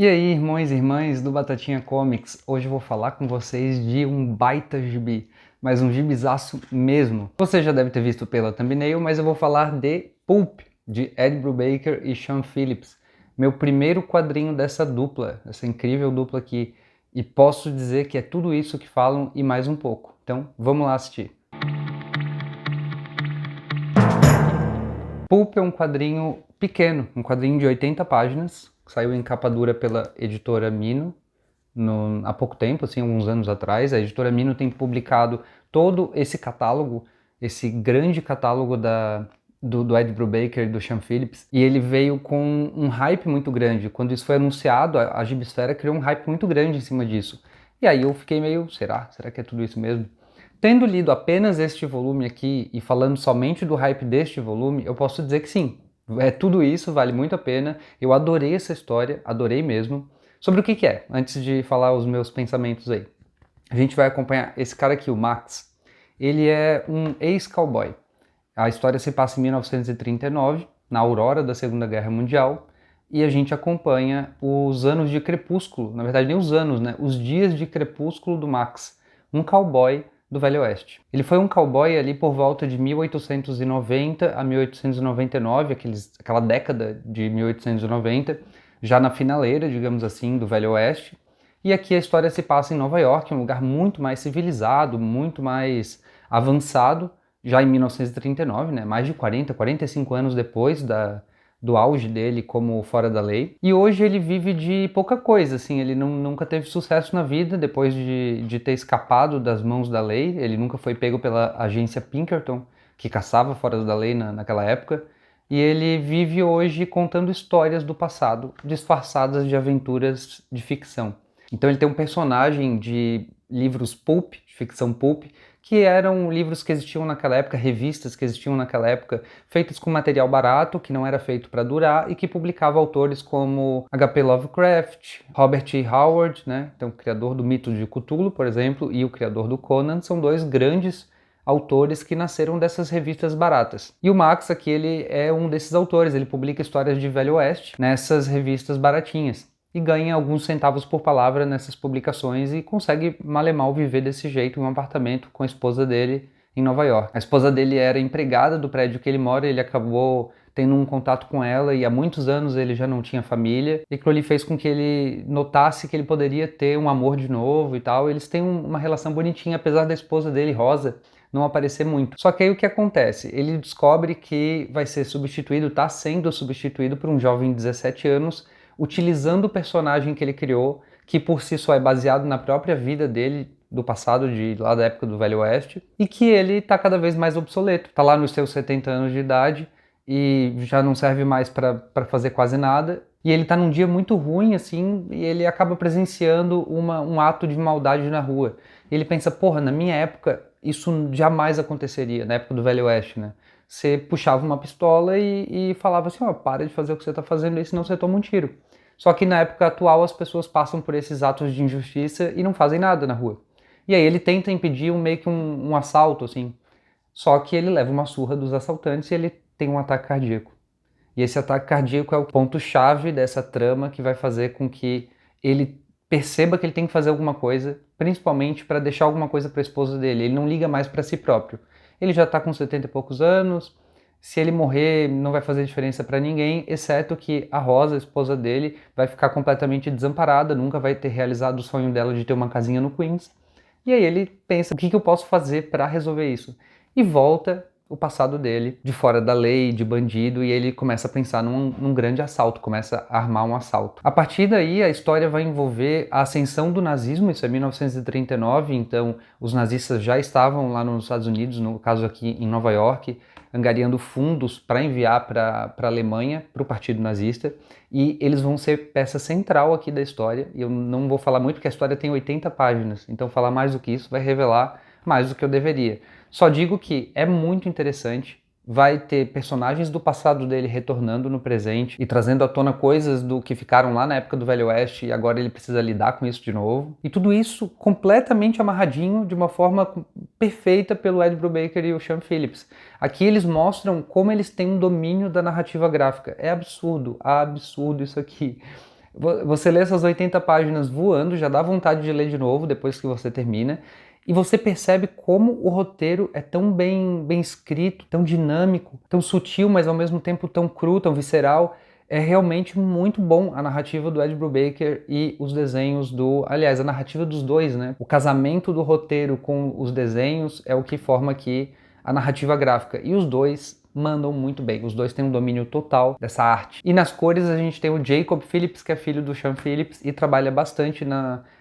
E aí, irmãos e irmãs do Batatinha Comics, hoje eu vou falar com vocês de um baita gibi, mas um gibizaço mesmo. Você já deve ter visto pela thumbnail, mas eu vou falar de Pulp, de Ed Brubaker e Sean Phillips. Meu primeiro quadrinho dessa dupla, essa incrível dupla aqui, e posso dizer que é tudo isso que falam e mais um pouco. Então, vamos lá assistir. Pulp é um quadrinho pequeno, um quadrinho de 80 páginas, que saiu em capa dura pela editora Mino há pouco tempo, assim, alguns anos atrás. A editora Mino tem publicado todo esse catálogo, esse grande catálogo do Ed Brubaker e do Sean Phillips, e ele veio com um hype muito grande. Quando isso foi anunciado, a Gibisfera criou um hype muito grande em cima disso. E aí eu fiquei meio, será que é tudo isso mesmo? Tendo lido apenas este volume aqui e falando somente do hype deste volume, eu posso dizer que sim, é tudo isso, vale muito a pena. Eu adorei essa história, adorei mesmo. Sobre o que é, antes de falar os meus pensamentos aí. A gente vai acompanhar esse cara aqui, o Max. Ele é um ex-cowboy. A história se passa em 1939, na aurora da Segunda Guerra Mundial, e a gente acompanha os anos de crepúsculo, na verdade nem os anos, né? Os dias de crepúsculo do Max, um cowboy do Velho Oeste. Ele foi um cowboy ali por volta de 1890 a 1899, aquela década de 1890, já na finaleira, digamos assim, do Velho Oeste. E aqui a história se passa em Nova York, um lugar muito mais civilizado, muito mais avançado, já em 1939, né? Mais de 45 anos depois do auge dele como fora da lei. E hoje ele vive de pouca coisa, assim, ele nunca teve sucesso na vida depois de ter escapado das mãos da lei. Ele nunca foi pego pela agência Pinkerton, que caçava fora da lei naquela época. E ele vive hoje contando histórias do passado, disfarçadas de aventuras de ficção. Então ele tem um personagem de livros pulp, de ficção pulp, que eram livros que existiam naquela época, revistas que existiam naquela época, feitas com material barato, que não era feito para durar, e que publicava autores como H.P. Lovecraft, Robert E. Howard, né? Então, o criador do Mito de Cthulhu, por exemplo, e o criador do Conan, são dois grandes autores que nasceram dessas revistas baratas. E o Max aqui, ele é um desses autores, ele publica histórias de Velho Oeste nessas revistas baratinhas e ganha alguns centavos por palavra nessas publicações e consegue mal viver desse jeito em um apartamento com a esposa dele em Nova York. A esposa dele era empregada do prédio que ele mora, ele acabou tendo um contato com ela e há muitos anos ele já não tinha família, e aquilo ali fez com que ele notasse que ele poderia ter um amor de novo e tal. Eles têm uma relação bonitinha, apesar da esposa dele, Rosa, não aparecer muito. Só que aí o que acontece? Ele descobre que vai ser substituído, está sendo substituído por um jovem de 17 anos, utilizando o personagem que ele criou, que por si só é baseado na própria vida dele, do passado, lá da época do Velho Oeste, e que ele está cada vez mais obsoleto. Está lá nos seus 70 anos de idade e já não serve mais para fazer quase nada. E ele está num dia muito ruim, assim, e ele acaba presenciando um ato de maldade na rua. E ele pensa, porra, na minha época isso jamais aconteceria, na época do Velho Oeste, né? Você puxava uma pistola e falava assim, ó, para de fazer o que você está fazendo aí, senão você toma um tiro. Só que na época atual as pessoas passam por esses atos de injustiça e não fazem nada na rua. E aí ele tenta impedir meio que um assalto, assim. Só que ele leva uma surra dos assaltantes e ele tem um ataque cardíaco. E esse ataque cardíaco é o ponto-chave dessa trama que vai fazer com que ele perceba que ele tem que fazer alguma coisa, principalmente para deixar alguma coisa para a esposa dele. Ele não liga mais para si próprio. Ele já está com 70 e poucos anos, se ele morrer não vai fazer diferença para ninguém, exceto que a Rosa, a esposa dele, vai ficar completamente desamparada, nunca vai ter realizado o sonho dela de ter uma casinha no Queens. E aí ele pensa, o que eu posso fazer para resolver isso? E volta o passado dele, de fora da lei, de bandido, e ele começa a pensar num grande assalto, começa a armar um assalto. A partir daí, a história vai envolver a ascensão do nazismo, isso é 1939, então os nazistas já estavam lá nos Estados Unidos, no caso aqui em Nova York, angariando fundos para enviar para a Alemanha, para o Partido Nazista, e eles vão ser peça central aqui da história. E eu não vou falar muito porque a história tem 80 páginas, então falar mais do que isso vai revelar mais do que eu deveria. Só digo que é muito interessante, vai ter personagens do passado dele retornando no presente e trazendo à tona coisas do que ficaram lá na época do Velho Oeste e agora ele precisa lidar com isso de novo. E tudo isso completamente amarradinho de uma forma perfeita pelo Ed Brubaker e o Sean Phillips. Aqui eles mostram como eles têm um domínio da narrativa gráfica. É absurdo isso aqui. Você lê essas 80 páginas voando, já dá vontade de ler de novo depois que você termina, e você percebe como o roteiro é tão bem escrito, tão dinâmico, tão sutil, mas ao mesmo tempo tão cru, tão visceral. É realmente muito bom a narrativa do Ed Brubaker e os desenhos aliás, a narrativa dos dois, né? O casamento do roteiro com os desenhos é o que forma aqui a narrativa gráfica. E os dois mandam muito bem. Os dois têm um domínio total dessa arte. E nas cores a gente tem o Jacob Phillips, que é filho do Sean Phillips, e trabalha bastante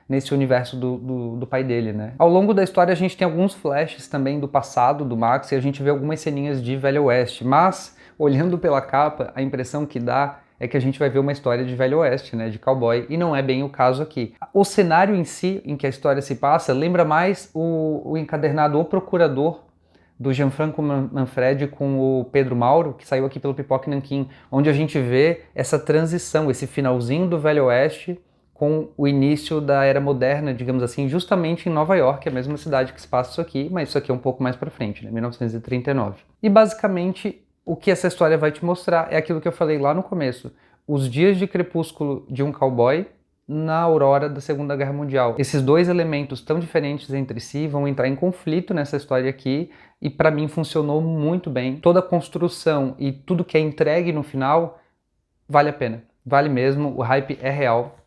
nesse universo do pai dele, né? Ao longo da história a gente tem alguns flashes também do passado do Max, e a gente vê algumas ceninhas de Velho Oeste, mas olhando pela capa, a impressão que dá é que a gente vai ver uma história de Velho Oeste, né, de cowboy, e não é bem o caso aqui. O cenário em si, em que a história se passa, lembra mais o encadernado O Procurador, do Gianfranco Manfredi com o Pedro Mauro, que saiu aqui pelo Pipoca Nanquim, onde a gente vê essa transição, esse finalzinho do Velho Oeste com o início da Era Moderna, digamos assim, justamente em Nova York, a mesma cidade que se passa isso aqui, mas isso aqui é um pouco mais pra frente, né, 1939. E basicamente o que essa história vai te mostrar é aquilo que eu falei lá no começo, os dias de crepúsculo de um cowboy na aurora da Segunda Guerra Mundial. Esses dois elementos tão diferentes entre si vão entrar em conflito nessa história aqui, e para mim funcionou muito bem. Toda a construção e tudo que é entregue no final vale a pena. Vale mesmo, o hype é real.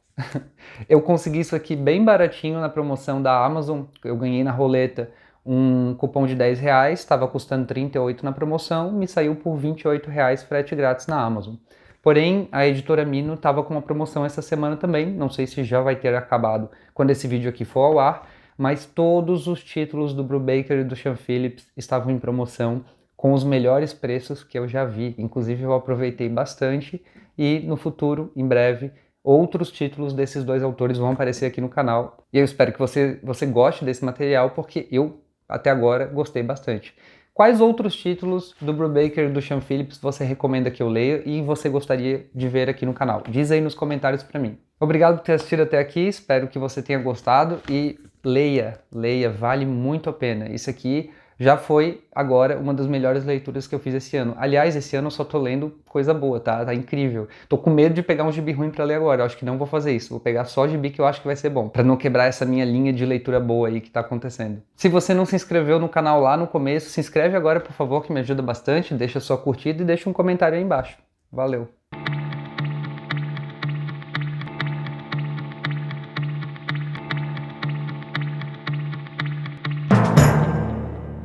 Eu consegui isso aqui bem baratinho na promoção da Amazon, eu ganhei na roleta um cupom de R$10, estava custando R$38 na promoção, me saiu por R$28 frete grátis na Amazon. Porém, a editora Mino estava com uma promoção essa semana também, não sei se já vai ter acabado quando esse vídeo aqui for ao ar, mas todos os títulos do Brubaker e do Sean Phillips estavam em promoção com os melhores preços que eu já vi. Inclusive eu aproveitei bastante e no futuro, em breve, outros títulos desses dois autores vão aparecer aqui no canal. E eu espero que você goste desse material, porque eu, até agora, gostei bastante. Quais outros títulos do Brubaker e do Sean Phillips você recomenda que eu leia e você gostaria de ver aqui no canal? Diz aí nos comentários para mim. Obrigado por ter assistido até aqui, espero que você tenha gostado e leia, vale muito a pena. Isso aqui já foi agora uma das melhores leituras que eu fiz esse ano. Aliás, esse ano eu só tô lendo coisa boa, tá? Tá incrível. Tô com medo de pegar um gibi ruim pra ler agora, eu acho que não vou fazer isso. Vou pegar só gibi que eu acho que vai ser bom, pra não quebrar essa minha linha de leitura boa aí que tá acontecendo. Se você não se inscreveu no canal lá no começo, se inscreve agora, por favor, que me ajuda bastante. Deixa sua curtida e deixa um comentário aí embaixo. Valeu!